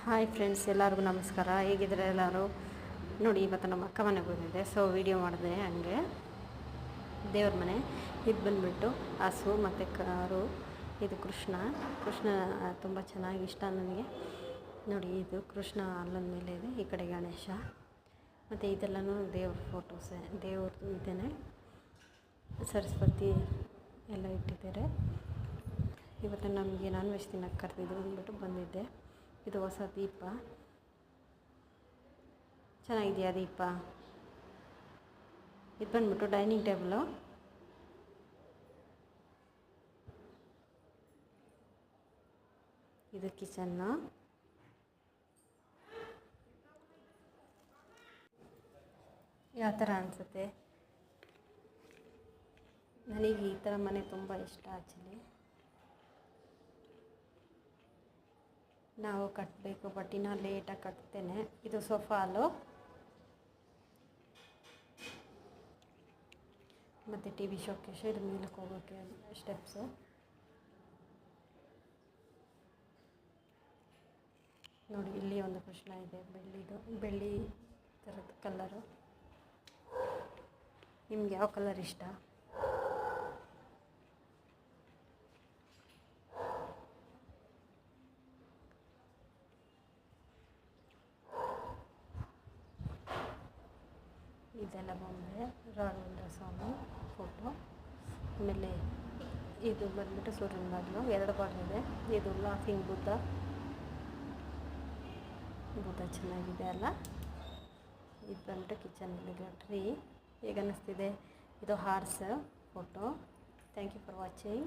Hi friends, ಎಲ್ಲರಿಗೂ ನಮಸ್ಕಾರ. ಹೇಗಿದ್ರೆ ಎಲ್ಲರೂ ನೋಡಿ, ಇವತ್ತು ನಮ್ಮ ಅಕ್ಕ ಮನೆಗೆ ಬಂದಿದೆ. ಸೊ ವಿಡಿಯೋ ಮಾಡಿದೆ. ಹಂಗೆ ದೇವ್ರ ಮನೆ ಇದು ಬಂದುಬಿಟ್ಟು ಹಸು ಮತ್ತು ಕಾರು. ಇದು ಕೃಷ್ಣ ತುಂಬ ಚೆನ್ನಾಗಿ ಇಷ್ಟ ನನಗೆ. ನೋಡಿ, ಇದು ಕೃಷ್ಣ ಅಲ್ಲದ ಮೇಲೆ ಇದೆ, ಈ ಕಡೆ ಗಣೇಶ, ಮತ್ತು ಇದೆಲ್ಲನೂ ದೇವ್ರ ಫೋಟೋಸೇ. ದೇವ್ರದ್ದು ಇದ್ದೇನೆ, ಸರಸ್ವತಿ ಎಲ್ಲ ಇಟ್ಟಿದ್ದಾರೆ. ಇವತ್ತು ನಮಗೆ ನಾನ್ ವೆಜ್ ತಿನ್ನೋಕ್ಕೆ ಕರೆದಿದ್ದು ಅಂದ್ಬಿಟ್ಟು ಬಂದಿದ್ದೆ. ಇದು ಹೊಸ ದೀಪ, ಚೆನ್ನಾಗಿದೆಯಾ ದೀಪ? ಇದು ಬಂದ್ಬಿಟ್ಟು ಡೈನಿಂಗ್ ಟೇಬಲು. ಇದು ಕಿಚನ್ನು. ಯಾವ ಥರ ಅನಿಸುತ್ತೆ? ನನಗೆ ಈ ಥರ ಮನೆ ತುಂಬ ಇಷ್ಟ ಆ್ಯಕ್ಚುಲಿ. ನಾವು ಕಟ್ಟಬೇಕು, ಬಟ್ ಇನ್ನೂ ಲೇಟಾಗಿ ಕಟ್ತೇನೆ. ಇದು ಸೋಫಾ ಹಾಲು ಮತ್ತು ಟಿ ವಿ ಶೋಕೇಶು. ಇದು ಮೇಲಕ್ಕೆ ಹೋಗೋಕ್ಕೆ ಸ್ಟೆಪ್ಸು. ನೋಡಿ, ಇಲ್ಲಿ ಒಂದು ಕೃಷ್ಣ ಇದೆ, ಬೆಳ್ಳಿ ಥರದ ಕಲ್ಲರು. ನಿಮ್ಗೆ ಯಾವ ಕಲರ್ ಇಷ್ಟ? ಇದೆಲ್ಲ ಬೊಂಬೆ, ರಾಘವೇಂದ್ರ ಸ್ವಾಮಿ ಫೋಟೋ. ಆಮೇಲೆ ಇದು ಬಂದ್ಬಿಟ್ಟು ಸೂರ್ಯನ ಬಾಗಿಲು, 2 ಬಾಗಿಲಿದೆ. ಇದು ಲಾಫಿಂಗ್ ಬುದ್ಧ ಚೆನ್ನಾಗಿದೆ ಅಲ್ಲ. ಇದು ಬಂದ್ಬಿಟ್ಟು ಕಿಚನಲ್ಲಿ ಟ್ರೀ. ಹೇಗೆ ಅನ್ನಿಸ್ತಿದೆ? ಇದು horse photo. Thank you for watching.